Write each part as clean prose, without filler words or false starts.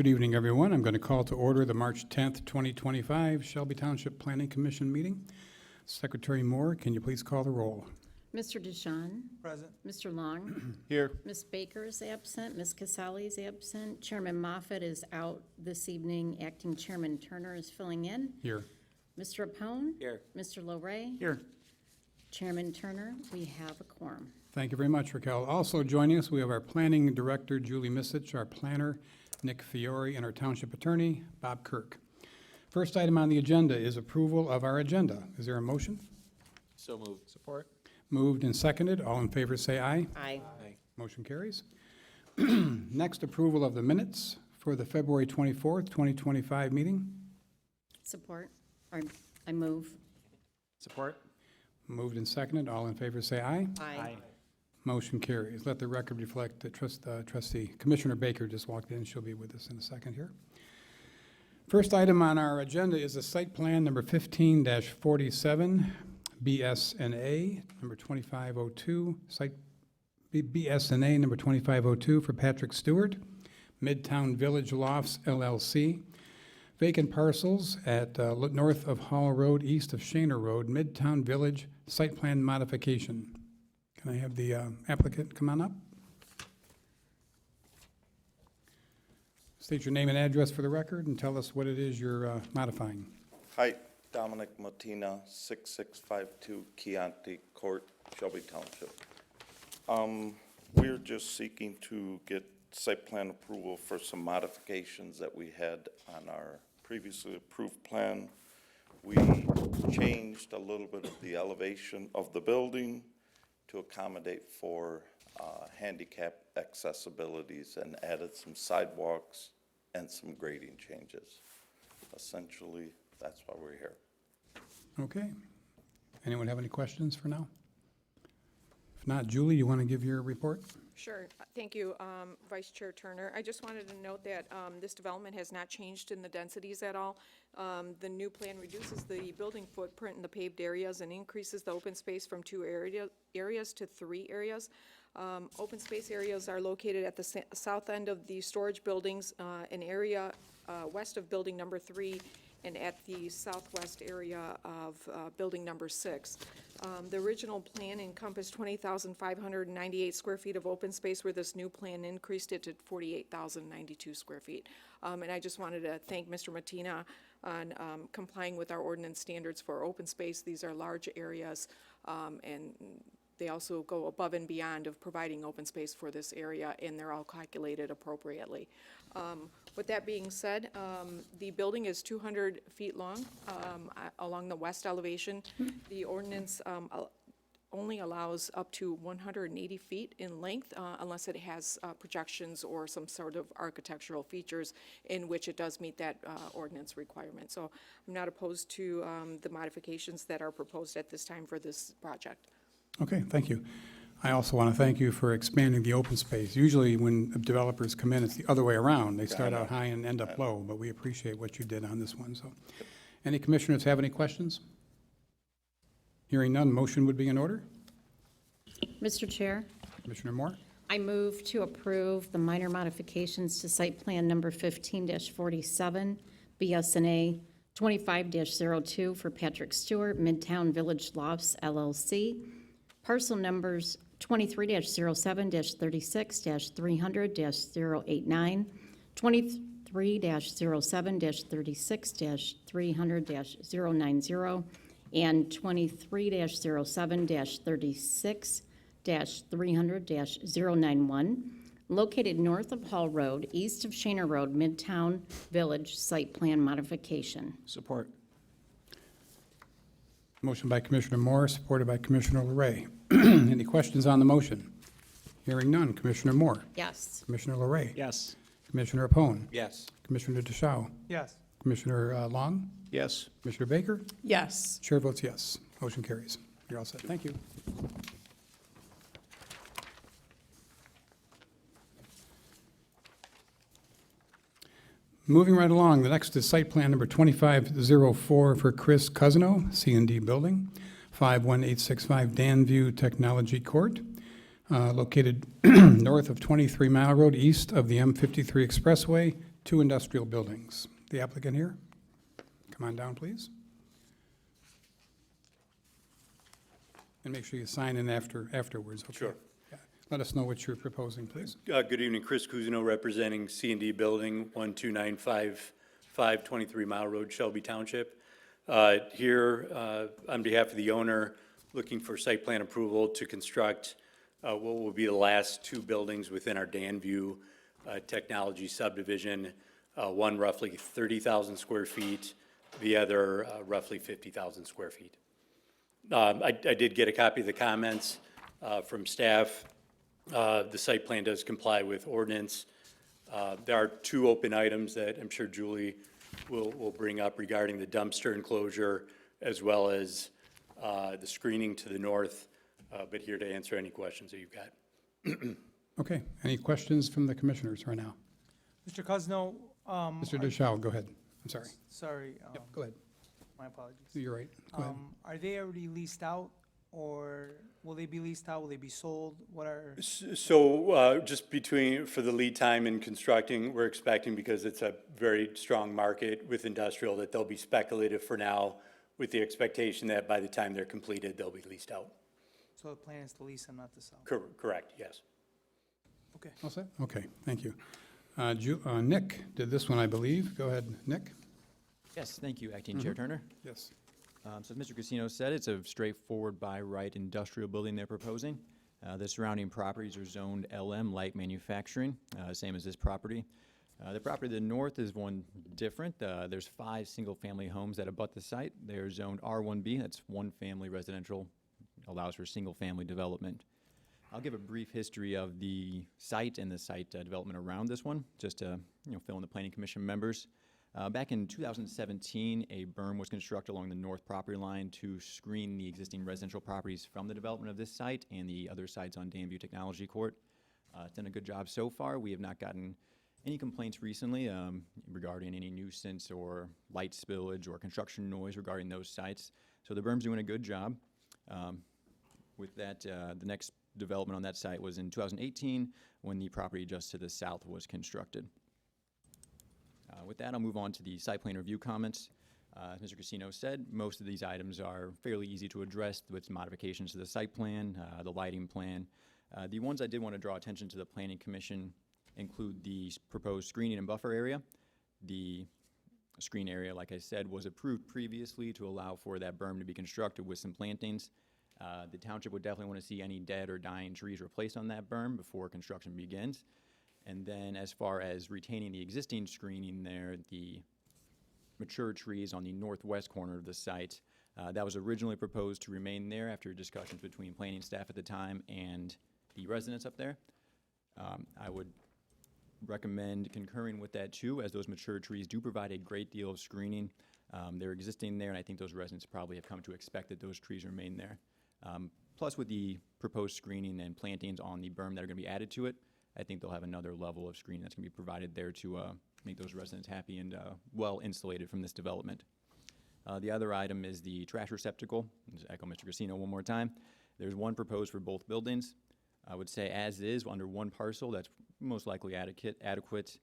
Good evening, everyone. I'm going to call to order the March 10th, 2025 Shelby Township Planning Commission meeting. Secretary Moore, can you please call the roll? Mr. DeShawn? Present. Mr. Long? Here. Ms. Baker is absent. Ms. Casali is absent. Chairman Moffett is out this evening. Acting Chairman Turner is filling in. Here. Mr. Apone? Here. Mr. Lowray? Here. Chairman Turner, we have a quorum. Thank you very much, Raquel. Also joining us, we have our Planning Director, Julie Misich, our Planner, Nick Fiore, and our Township Attorney, Bob Kirk. First item on the agenda is approval of our agenda. Is there a motion? So moved. Support. Moved and seconded. All in favor say aye. Aye. Aye. Motion carries. Next, approval of the minutes for the February 24th, 2025 meeting. Support, or I move. Support. Moved and seconded. All in favor say aye. Aye. Motion carries. Let the record reflect that trustee Commissioner Baker just walked in. She'll be with us in a second here. First item on our agenda is the site plan number 15-47, BSNA number 2502, site BSNA number 2502 for Patrick Stewart, Midtown Village Lofts LLC. Vacant parcels at north of Hall Road, east of Shaner Road, Midtown Village, site plan modification. Can I have the applicant come on up? State your name and address for the record and tell us what it is you're modifying. Hi, Dominic Matina, 6652 Chianti Court, Shelby Township. We're just seeking to get site plan approval for some modifications that we had on our previously approved plan. We changed a little bit of the elevation of the building to accommodate for handicap accessibilities and added some sidewalks and some grading changes. Essentially, that's why we're here. Okay. Anyone have any questions for now? If not, Julie, you want to give your report? Sure. Thank you, Vice Chair Turner. I just wanted to note that this development has not changed in the densities at all. The new plan reduces the building footprint in the paved areas and increases the open space from 2 areas to 3 areas. Open space areas are located at the south end of the storage buildings, an area west of building number 3, and at the southwest area of building number 6. The original plan encompassed 20,598 square feet of open space, where this new plan increased it to 48,092 square feet. And I just wanted to thank Mr. Matina on complying with our ordinance standards for open space. These are large areas, and they also go above and beyond of providing open space for this area, and they're all calculated appropriately. With that being said, the building is 200 feet long along the west elevation. The ordinance only allows up to 180 feet in length unless it has projections or some sort of architectural features in which it does meet that ordinance requirement. So I'm not opposed to the modifications that are proposed at this time for this project. Okay, thank you. I also want to thank you for expanding the open space. Usually when developers come in, it's the other way around. They start out high and end up low, but we appreciate what you did on this one. So, any commissioners have any questions? Hearing none, motion would be in order. Mr. Chair, Commissioner Moore? I move to approve the minor modifications to site plan number 15-47, BSNA 25-02 for Patrick Stewart, Midtown Village Lofts LLC. Parcel numbers 23-07-36-300-089, 23-07-36-300-090, and 23-07-36-300-091, located north of Hall Road, east of Shaner Road, Midtown Village site plan modification. Support. Motion by Commissioner Moore, supported by Commissioner LeRae. Any questions on the motion? Hearing none. Commissioner Moore? Yes. Commissioner LeRae? Yes. Commissioner Apone? Yes. Commissioner DeShaw? Yes. Commissioner Long? Yes. Commissioner Baker? Yes. Chair votes yes. Motion carries. You're all set. Thank you. Moving right along, the next is site plan number 2504 for Chris Cousino, C&D Building, 51865 Danview Technology Court, located north of 23 Mile Road, east of the M53 Expressway, 2 industrial buildings. The applicant here? Come on down, please. And make sure you sign in afterwards, okay? Sure. Yeah. Let us know what you're proposing, please. Good evening, Chris Cousineau representing C&D Building, 12955 23 Mile Road, Shelby Township. Here, on behalf of the owner, looking for site plan approval to construct what will be the last 2 buildings within our Danview technology subdivision, one roughly 30,000 square feet, the other roughly 50,000 square feet. I did get a copy of the comments from staff. The site plan does comply with ordinance. There are 2 open items that I'm sure Julie will bring up regarding the dumpster enclosure as well as the screening to the north, but here to answer any questions that you've got. Okay, any questions from the commissioners right now? Mr. Cosno, Mr. Deschal, go ahead. I'm sorry. sorry, Yep, go ahead. my apologies. You're right. Go ahead. Are they already leased out, or will they be leased out? Will they be sold? What are, So just for the lead time in constructing, we're expecting, because it's a very strong market with industrial, that they'll be speculative for now with the expectation that by the time they're completed, they'll be leased out. so the plan is to lease them, not to sell? Correct, yes. Okay. All set? Okay, thank you. Nick did this one, I believe. Go ahead, Nick. Yes, thank you, Acting Chair Turner. Yes. So as Mr. Casino said, it's a straightforward by right industrial building they're proposing. The surrounding properties are zoned LM, light manufacturing, same as this property. The property to the north is one different. There's 5 single-family homes that abut the site. They are zoned R1B, that's one family residential, allows for single-family development. I'll give a brief history of the site and the site development around this one, just to fill in the Planning Commission members. Back in 2017, a berm was constructed along the north property line to screen the existing residential properties from the development of this site and the other sites on Danview Technology Court. It's done a good job so far. We have not gotten any complaints recently regarding any nuisance or light spillage or construction noise regarding those sites. So the berm's doing a good job. With that, the next development on that site was in 2018 when the property just to the south was constructed. With that, I'll move on to the site plan review comments. As Mr. Casino said, most of these items are fairly easy to address with modifications to the site plan, the lighting plan. The ones I did want to draw attention to the Planning Commission include the proposed screening and buffer area. The screen area, like I said, was approved previously to allow for that berm to be constructed with some plantings. The township would definitely want to see any dead or dying trees replaced on that berm before construction begins. And then as far as retaining the existing screening there, the mature trees on the northwest corner of the site, that was originally proposed to remain there after discussions between planning staff at the time and the residents up there. I would recommend concurring with that too, as those mature trees do provide a great deal of screening. They're existing there, and I think those residents probably have come to expect that those trees remain there. Plus, with the proposed screening and plantings on the berm that are going to be added to it, I think they'll have another level of screening that's going to be provided there to make those residents happy and well insulated from this development. The other item is the trash receptacle. Just echo Mr. Casino one more time. There's one proposed for both buildings. I would say as is, under one parcel, that's most likely adequate.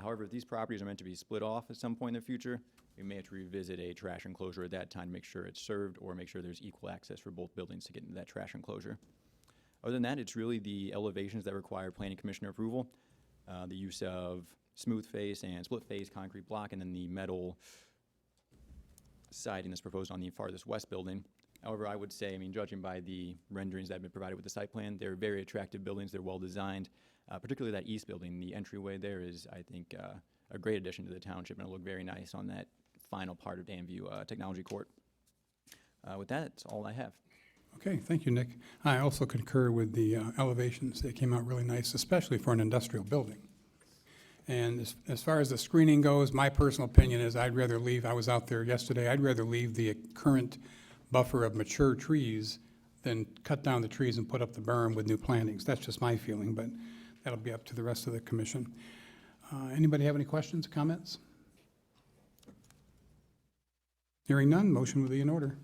However, if these properties are meant to be split off at some point in the future, we may have to revisit a trash enclosure at that time to make sure it's served or make sure there's equal access for both buildings to get into that trash enclosure. Other than that, it's really the elevations that require Planning Commissioner approval, the use of smooth face and split face concrete block, and then the metal siding that's proposed on the farthest west building. However, I would say, judging by the renderings that have been provided with the site plan, they're very attractive buildings. They're well designed, particularly that east building. The entryway there is, I think, a great addition to the township, and it'll look very nice on that final part of Danview Technology Court. With that, that's all I have. Okay, thank you, Nick. I also concur with the elevations. They came out really nice, especially for an industrial building. And as far as the screening goes, my personal opinion is I'd rather leave, I was out there yesterday, I'd rather leave the current buffer of mature trees than cut down the trees and put up the berm with new plantings. That's just my feeling, but that'll be up to the rest of the commission. Anybody have any questions, comments? Hearing none, motion will be in order.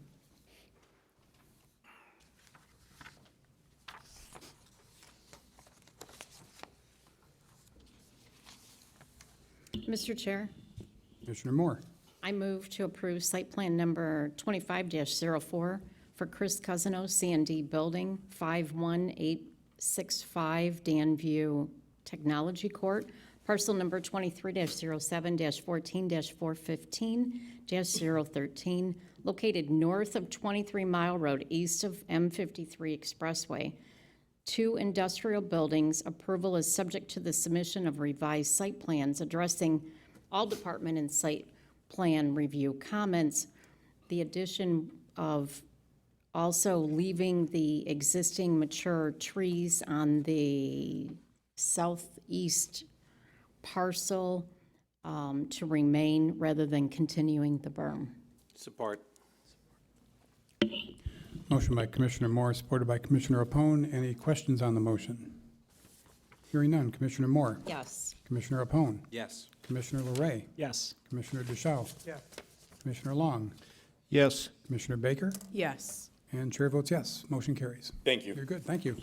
Mr. Chair, Commissioner Moore. I move to approve site plan number 25-04 for Chris Cousino, C&D Building, 51865 Danview Technology Court, parcel number 23-07-14-415-013, located north of 23 Mile Road, east of M53 Expressway. 2 industrial buildings. Approval is subject to the submission of revised site plans addressing all department and site plan review comments. The addition of also leaving the existing mature trees on the southeast parcel to remain rather than continuing the berm. Support. Motion by Commissioner Moore, supported by Commissioner Opone. Any questions on the motion? Hearing none. Commissioner Moore. Yes. Commissioner Opone. Yes. Commissioner Larray. Yes. Commissioner DeShaw. Yes. Commissioner Long. Yes. Commissioner Baker. Yes. And chair votes yes. Motion carries. Thank you. You're good. Thank you.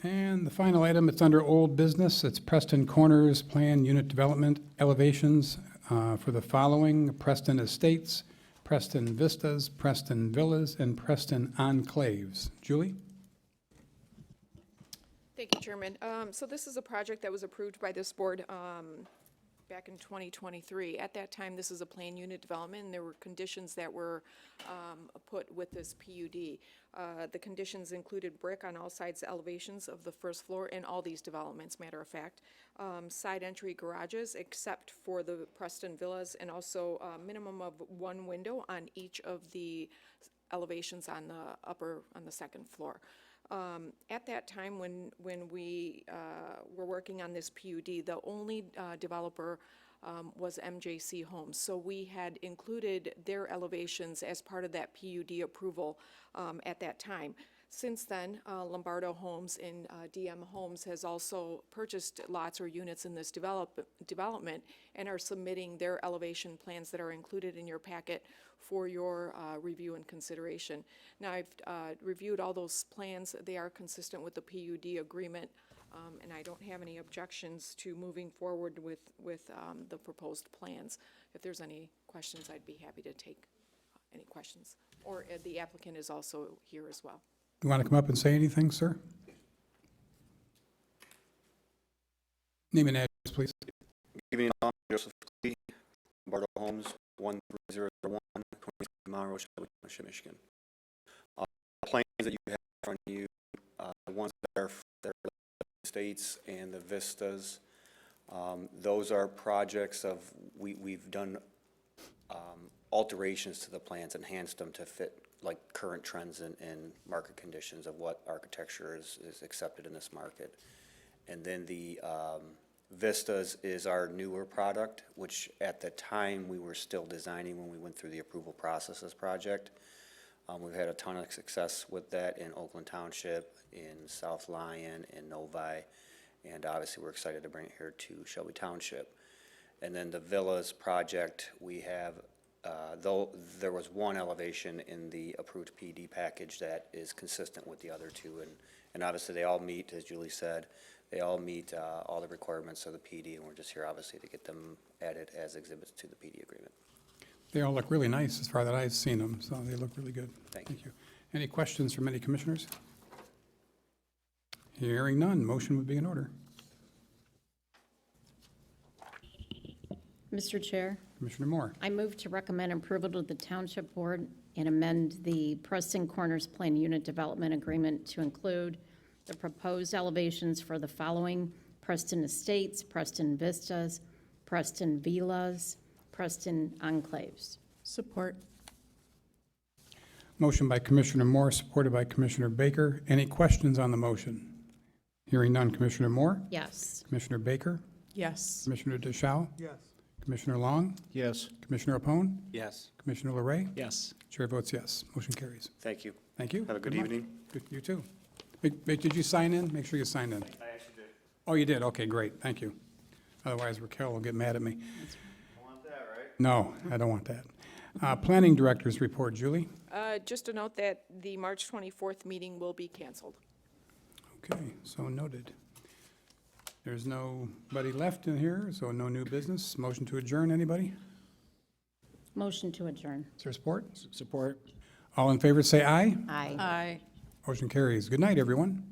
And the final item, it's under old business. It's Preston Corners Plan Unit Development elevations for the following: Preston Estates, Preston Vistas, Preston Villas, and Preston Enclaves. Julie? Thank you, Chairman. So this is a project that was approved by this board back in 2023. At that time, this is a plan unit development, and there were conditions that were put with this PUD. The conditions included brick on all sides elevations of the first floor in all these developments, matter of fact. Side entry garages, except for the Preston Villas, and also a minimum of 1 window on each of the elevations on the second floor. At that time, when we were working on this PUD, the only developer was MJC Homes. So we had included their elevations as part of that PUD approval at that time. Since then, Lombardo Homes and DM Homes has also purchased lots or units in this development and are submitting their elevation plans that are included in your packet for your review and consideration. Now, I've reviewed all those plans. They are consistent with the PUD agreement, and I don't have any objections to moving forward with the proposed plans. If there's any questions, I'd be happy to take any questions. Or the applicant is also here as well. You want to come up and say anything, sir? Name and address, please. Good evening, Joseph Lee, Lombardo Homes, 13001, 23 Mile Road, Shelby Township, Michigan. Plans that you have in front of you, the ones that are the estates and the vistas, those are projects of, we've done alterations to the plans, enhanced them to fit like current trends and market conditions of what architecture is accepted in this market. And then the Vistas is our newer product, which at the time we were still designing when we went through the approval process of this project. We've had a ton of success with that in Oakland Township, in South Lyon, in Novi, and obviously we're excited to bring it here to Shelby Township. And then the Villas project, we have, though there was one elevation in the approved PD package that is consistent with the other two, and obviously they all meet, as Julie said, they all meet all the requirements of the PD, and we're just here obviously to get them added as exhibits to the PD agreement. They all look really nice as far that I've seen them, so they look really good. Thank you. Any questions from any commissioners? Hearing none, motion would be in order. Mr. Chair, Commissioner Moore. I move to recommend approval to the Township Board and amend the Preston Corners Plan Unit Development Agreement to include the proposed elevations for the following: Preston Estates, Preston Vistas, Preston Villas, Preston Enclaves. Support. Motion by Commissioner Moore, supported by Commissioner Baker. Any questions on the motion? Hearing none. Commissioner Moore? Yes. Commissioner Baker? Yes. Commissioner DeShaw? Yes. Commissioner Long? Yes. Commissioner Opone? Yes. Commissioner Larray? Yes. Chair votes yes. Motion carries. Thank you. Thank you. Have a good luck. evening. Good, you too. Did you sign in? Make sure you signed in. I actually did. Oh, you did? Okay, great. Thank you. Otherwise, Raquel will get mad at me. Want that, right? No, I don't want that. Planning Director's report, Julie. Just a note that the March 24th meeting will be canceled. Okay, so noted. There's nobody left in here, so no new business. Motion to adjourn, anybody? Motion to adjourn. Is there support? Support. All in favor, say aye. Aye. Aye. Motion carries. Good night, everyone.